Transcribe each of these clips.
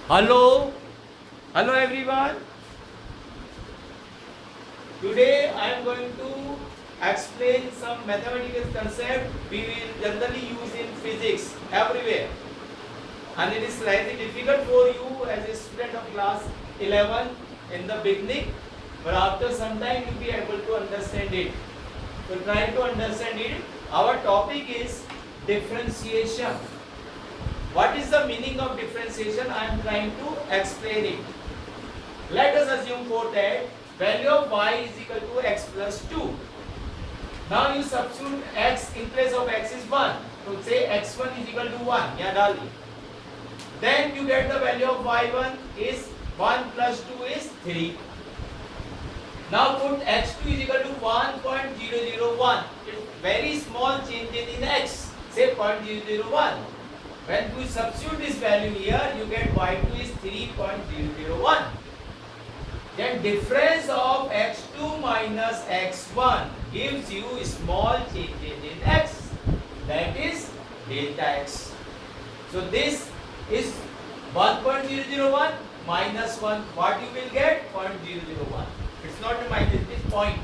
Hello, hello everyone. Today I am going to explain some mathematical concept we will generally use in physics everywhere, and it is slightly difficult for you as a student of class 11 in the beginning, but after some time you will be able to understand it. So try to understand it. Our topic is differentiation. What is the meaning of differentiation? I am trying to explain it. Let us assume for that value of y is equal to x plus 2. Now you substitute x in place of x is 1. So say x1 is equal to 1. Yeah, dali. Then you get the value of y1 is 1 plus 2 is 3. Now put x2 is equal to 1.001. It's very small changes in x. Say 0.001. When you substitute this value here, you get y2 is 3.001. Then difference of x2 minus x1 gives you small changes in x. That is delta x. So this is 1.001 minus 1. What you will get? 0.001. It's not a minus, it is point.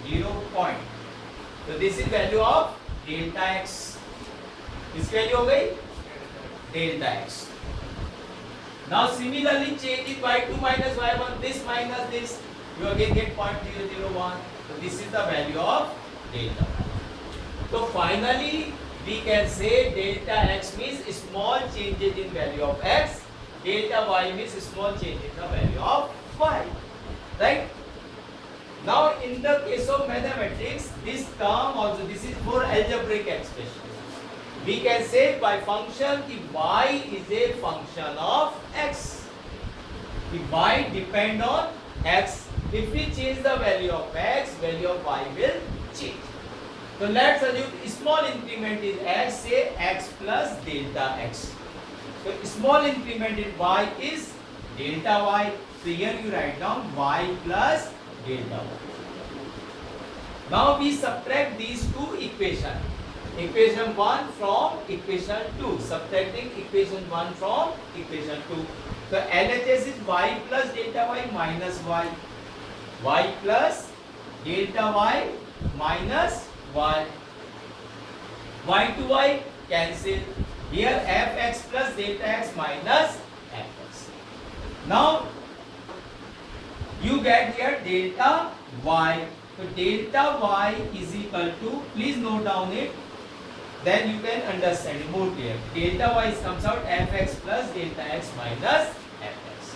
0 point. So this is value of delta x. इसकी value हो गई delta x. Now similarly change it y2 minus y1, this minus this, you again get 0.001. So this is the value of delta y. So finally we can say delta x means small changes in value of x, delta y means small change in the value of y. Right? Now in the case of mathematics, this term also, this is for algebraic expression. We can say by function if y is a function of x. If y depend on x, if we change the value of x, value of y will change. So let's assume small increment is x, say x plus delta x. So small increment in y is delta y. So here you write down y plus delta y. Now we subtract these two equations. Equation 1 from equation 2. Subtracting equation 1 from equation 2. So LHS is y plus delta y minus y. Y plus delta y minus y. Y to y cancel. Here fx plus delta x minus fx. Now you get here delta y. So delta y is equal to, please note down it, then you can understand it more clear. Delta y comes out fx plus delta x minus fx.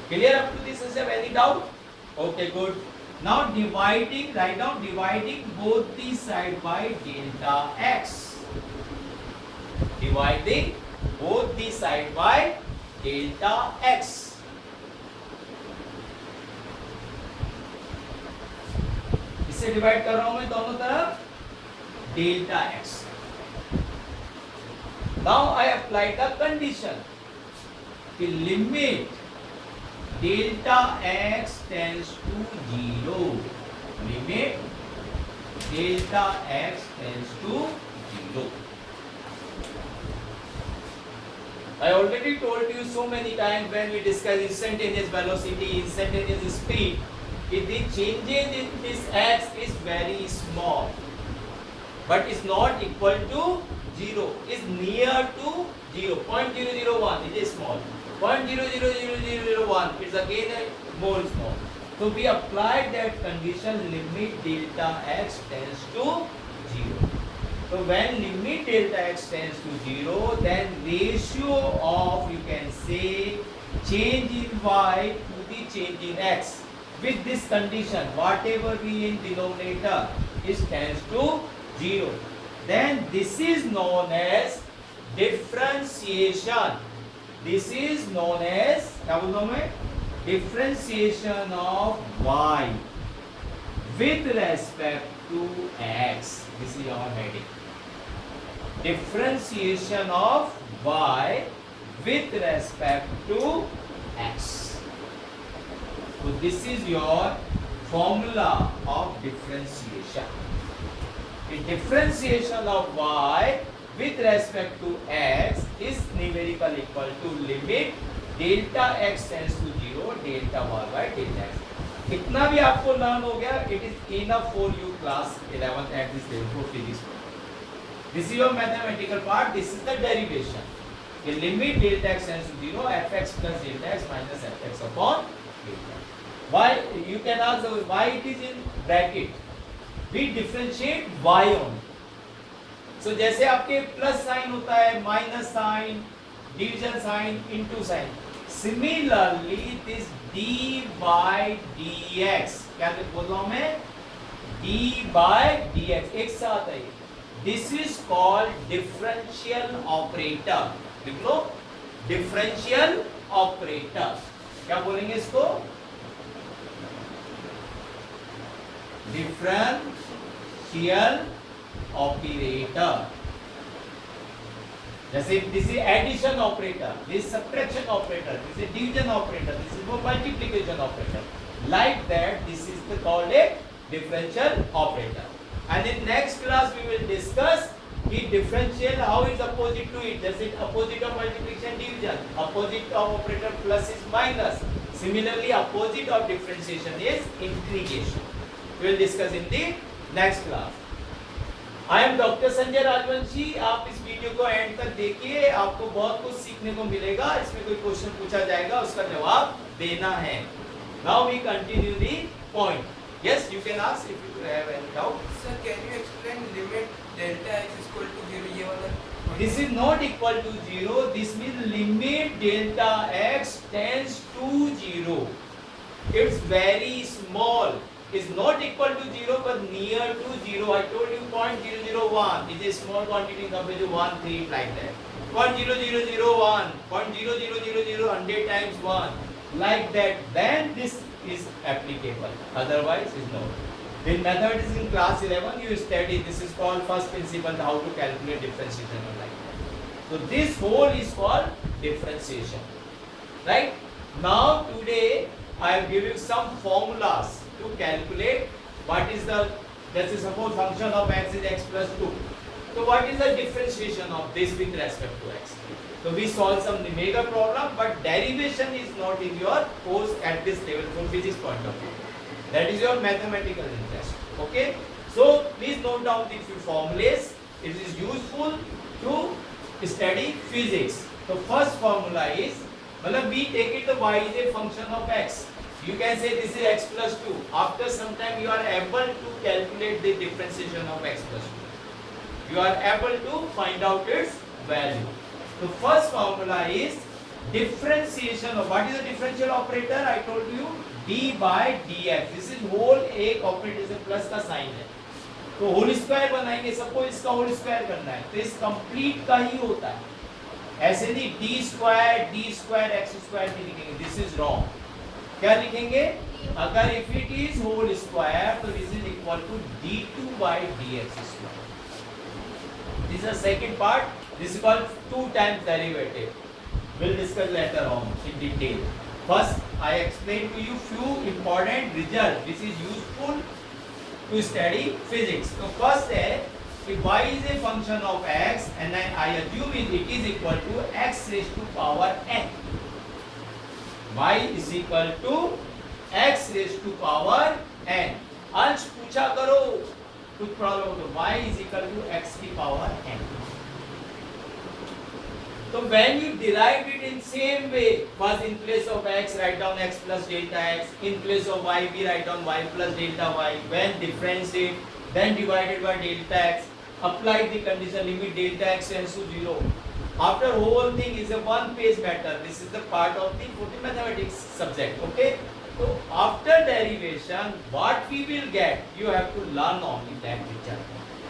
Clear up to this? Is there any doubt? Okay, good. Now dividing, write down dividing both the side by delta x. Dividing both the side by delta x. इससे divide कर रहा हूं मैं दोनों तरफ delta x. Now I apply the condition. The limit delta x tends to 0. Limit delta x tends to 0. I already told you so many times when we discuss instantaneous velocity, instantaneous speed, if the changes in this x is very small, but is not equal to 0, is near to 0, 0.001, it is small, 0.00001, it's again more small. So we applied that condition, limit delta x tends to 0. So when limit delta x tends to 0, then ratio of, you can say, change in y to the change in x. With this condition, whatever be in denominator is tends to 0. Then this is known as differentiation. This is known as, क्या बोल रहा हूँ मैं? Differentiation of y with respect to x. This is our heading. Differentiation of y with respect to x. So this is your formula of differentiation. The differentiation of y with respect to x is numerical equal to limit delta x tends to 0, delta y by delta x. इतना भी आपको learn हो गया, it is enough for you class 11 at this level for physics. This is your mathematical part, this is the derivation. The limit delta x tends to 0, fx plus delta x minus fx upon delta. Why? You can ask why it is in bracket. We differentiate y only. So जैसे आपके plus sign होता है, minus sign, division sign, into sign, similarly this dy dx, क्या बोल रहा हूं मैं, dy dx एक साथ है, this is called differential operator. लिख लो, डिफरेंशियल ऑपरेटर। क्या बोलेंगे इसको, डिफरेंशियल ऑपरेटर। जैसे this is addition operator, this subtraction operator, this is division operator, this is multiplication operator. Like that this is called a differential operator. And in next class we will discuss कि differential how is opposite to it, जैसे opposite of multiplication division, opposite of operator plus is minus, similarly opposite of differentiation is integration. We will discuss in the next class. I am Dr. Sanjay Rajvanshi. आप इस video को and तक देखिए, आपको बहुत कुछ सीखने को मिलेगा। इसमें कोई क्वेश्चन पूछा जाएगा, उसका जवाब देना है। Now we continue the point. Yes, you can ask if you have any doubt. Sir, can you explain limit delta x is equal to 0? ये वाला This is not equal to 0. This means limit delta x tends to 0. It's very small. It's not equal to 0 but near to 0. I told you 0.001 is a small quantity compared to 1, 3 like that. 0.0001, 0.0000 100 times 1 like that. Then this is applicable. Otherwise is not. In mathematics in class 11 you study, this is called first principle, how to calculate differentiation or like that. So this whole is called differentiation. Right? Now today I have given you some formulas to calculate what is the, let's say suppose function of x is x plus 2. So what is the differentiation of this with respect to x? So we solve some numerical problem, but derivation is not in your course at this level from physics point of view. That is your mathematical interest. Okay? So please note down the few formulas. It is useful to study physics. So first formula is, we take it the y is a function of x. You can say this is x plus 2. After some time you are able to calculate the differentiation of x plus 2. You are able to find out its value. The first formula is differentiation of, what is the differential operator? I told you d by dx. This is whole, एक operator से plus का sign है, तो whole square बनाएंगे। Suppose इसका whole square करना है तो इस कंप्लीट का ही होता है, ऐसे नहीं डी स्क्वायर एक्स स्क्वायर नहीं लिखेंगे, दिस इज रॉन्ग। क्या लिखेंगे? अगर if it is whole square तो this is equal to d2 by dx square. This is the second part. This is called 2 times derivative. We'll discuss later on in detail. First, I explain to you few important results which is useful to study physics. So first है कि y is a function of x and then I assume it is equal to x raised to power n. Y is equal to x raised to power n. अंश पूछा करो कुछ problem हो तो y is equal to x की power n. So when you derive it in same way, first in place of x write down x plus delta x, in place of y we write down y plus delta y, when differentiate then divided by delta x, apply the condition limit delta x tends to 0. After whole thing is a one page matter. This is the part of the mathematics subject. Okay, so after derivation what we will get, you have to learn only that picture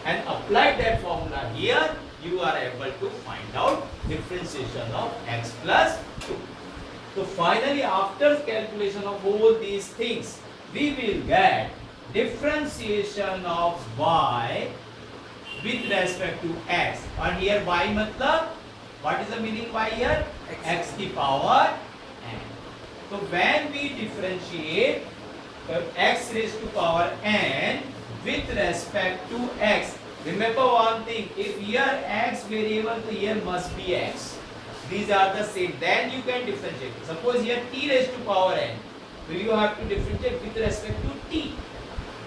and apply that formula here. You are able to find out differentiation of x plus 2. So finally after calculation of all these things we will get differentiation of y with respect to x. And here y matlab, what is the meaning by here? X की power n. So when we differentiate x raised to power n with respect to x, remember one thing, if here x variable, so here must be x. these are the same, then you can differentiate. Suppose here t raised to power n, so you have to differentiate with respect to t.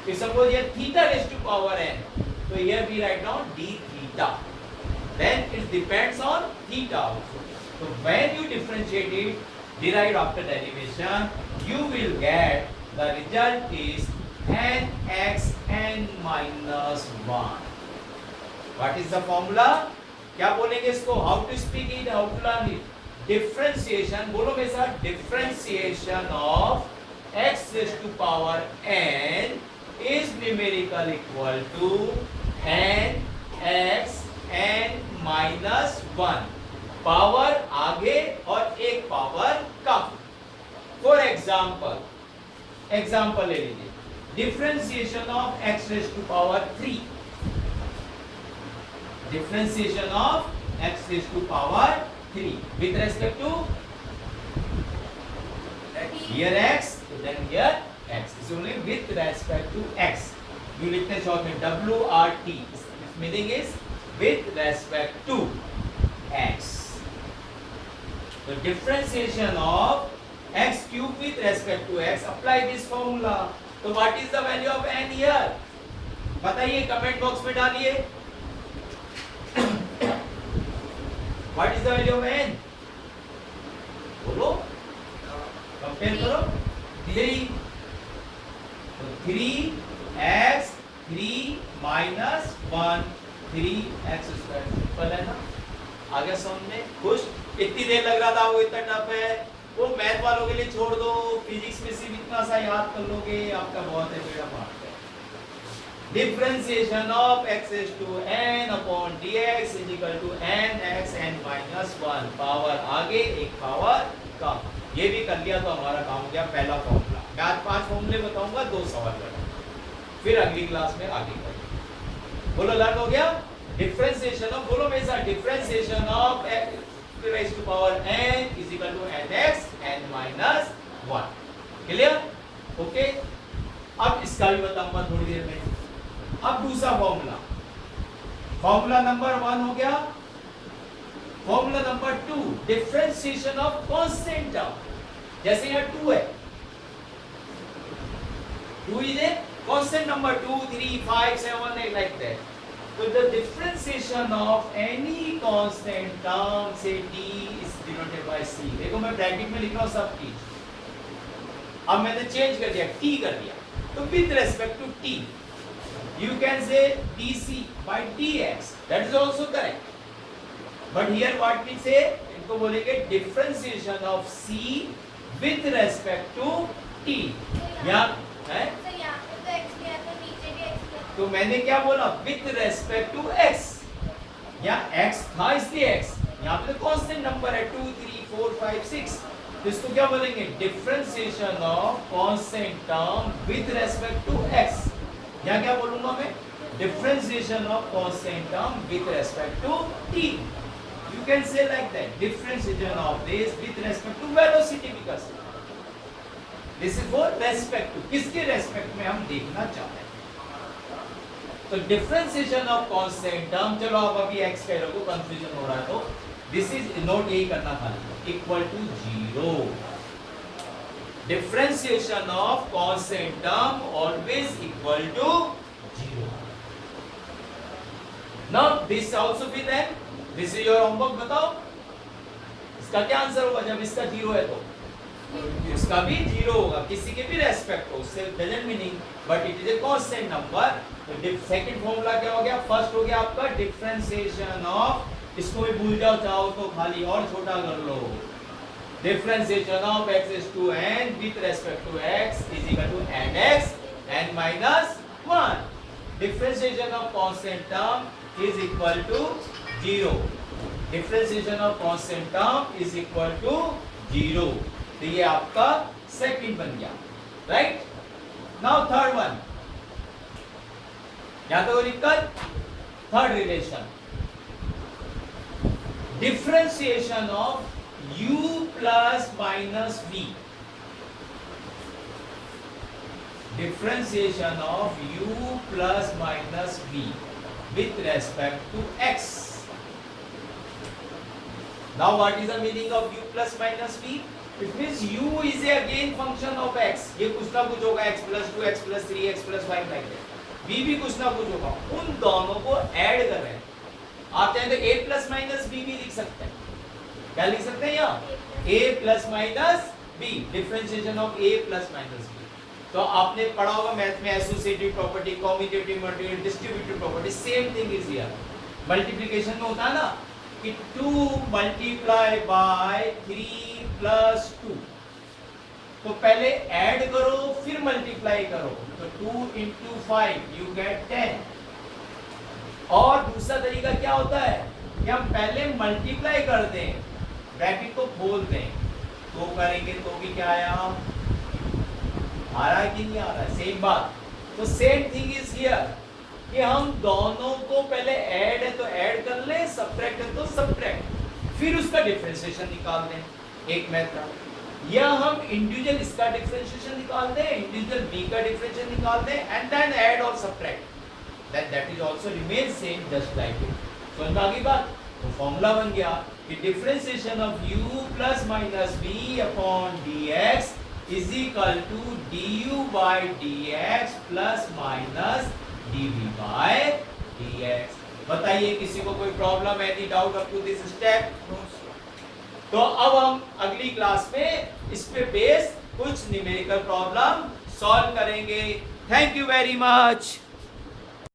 If suppose here theta raised to power n, so here we write down d theta, then it depends on theta also. So when you differentiate it, derived after derivation, you will get the result is nx n minus 1. What is the formula? क्या बोलेंगे इसको? How to speak it? How to learn it? Differentiation, बोलो मेरे साथ, differentiation of x raised to power n is numerical equal to n x n minus 1. Power आगे और एक power come. For example ले लीजिए, differentiation of x raised to power 3. Differentiation of x raised to power 3 with respect to here x, then here x. It's only with respect to x. You लिखते हैं short में WRT. Its meaning is with respect to x. The differentiation of x cube with respect to x. Apply this formula. So what is the value of n here? बताइए, comment box में डालिए. What is the value of n? बोलो, compare करो. 3. तो 3x 3 minus 1 3x square. Simple है ना? आ गया समझ में? खुश? इतनी देर लग रहा था, वो इतना टफ है, वो मैथ वालों के लिए छोड़ दो. फिजिक्स में सिर्फ इतना सा याद कर लोगे, आपका बहुत है बेड़ा पार. Differentiation of x raised to n upon dx is equal to nx n minus 1. Power आगे, एक पावर कम. ये भी कर लिया तो हमारा काम हो गया पहला फॉर्मूला. मैं आज 5 फॉर्मूले बताऊंगा, 2 सवाल करेंगे, फिर अगली क्लास में आगे करेंगे. बोलो लर्न हो गया? डिफरेंशिएशन ऑफ, बोलो मेरे साथ, differentiation of x raised to power n is equal to nx n minus 1. Clear? Okay. अब इसका भी बताऊंगा थोड़ी देर में. अब दूसरा फॉर्मूला, फॉर्मूला नंबर 1 हो गया. Formula number 2, differentiation of constant term. जैसे यहाँ 2 है, 2 is a constant number, 2 3 5 7 8 like that. So the differentiation of any constant term, say t is denoted by c. देखो मैं ब्रैकेट में लिख रहा हूँ सब t. अब मैंने चेंज कर दिया, t कर दिया. तो with respect to t, you can say dc by dx. That is also correct. But here what we say, इनको बोलेंगे differentiation of c with respect to t. यहाँ है? तो मैंने क्या बोला? With respect to x. यहाँ x था इसलिए x. यहाँ पे तो constant number है 2 3 4 5 6. तो इसको क्या बोलेंगे? Differentiation of constant term with respect to x. यहाँ क्या बोलूंगा मैं? Differentiation of constant term with respect to t. You can say like that. Differentiation of this with respect to velocity because this is for respect to. किसके respect में हम देखना चाहते हैं? तो differentiation of constant term, चलो आप अभी x कह रहे हो, कंफ्यूजन हो रहा है, तो this is नोट यही करना खाली, equal to 0. Differentiation of constant term always equal to 0. Now this also be then, this is your homework. बताओ इसका क्या आंसर होगा जब इसका 0 है, तो इसका भी 0 होगा, किसी के भी रेस्पेक्ट हो, उससे doesn't meaning, but it is a constant number. तो सेकंड फॉर्मूला क्या हो गया? फर्स्ट हो गया आपका डिफरेंशिएशन ऑफ, इसको भी भूल जाओ चाहो तो, खाली और छोटा कर लो. Differentiation of x is to n with respect to x is equal to nx n minus 1. Differentiation of constant term is equal to 0. Differentiation of constant term is equal to 0. तो ये आपका सेकंड बन गया, right? Now third one, यहाँ तो दिक्कत. Third relation, differentiation of u plus minus v. Differentiation of u plus minus v with respect to x. Now what is the meaning of u plus minus v? It means u is again function of x. ये कुछ ना कुछ होगा, x plus 2, x plus 3, x plus 5 like that. v भी कुछ ना कुछ होगा. उन दोनों को ऐड कर रहे हैं. आप चाहें तो a plus minus b भी लिख सकते हैं. क्या लिख सकते हैं यहाँ? a plus minus b, differentiation of a plus minus b. तो आपने पढ़ा होगा मैथ में associative property, commutative property, distributive property. Same thing is here. Multiplication में होता है ना कि 2 मल्टीप्लाई बाय 3 प्लस 2, तो पहले ऐड करो फिर मल्टीप्लाई करो. तो 2 into 5 you get 10. और दूसरा तरीका क्या होता है कि हम पहले मल्टीप्लाई कर दें, ब्रैकेट को खोल दें, तो करेंगे तो भी क्या आया, आ रहा है कि नहीं आ रहा है? सेम बात. तो सेम थिंग इज हियर कि हम दोनों को पहले ऐड है तो ऐड कर ले, सब्ट्रैक्ट है तो सब्ट्रैक्ट, फिर उसका डिफरेंशिएशन निकाल दें. एक मेथड. या हम इंडिविजुअल इसका डिफरेंशिएशन निकाल दें, इंडिविजुअल बी का डिफरेंशिएशन निकाल दें, एंड देन ऐड और subtract. That is also remain same just like it. समझ में आ गई बात? तो फॉर्मूला बन गया कि differentiation of u plus minus v upon dx is equal to du by dx plus minus dv by dx. बताइए किसी को कोई प्रॉब्लम है? Any doubt up to this step? तो अब हम अगली क्लास में इस पे बेस कुछ न्यूमेरिकल प्रॉब्लम सॉल्व करेंगे. Thank you very much.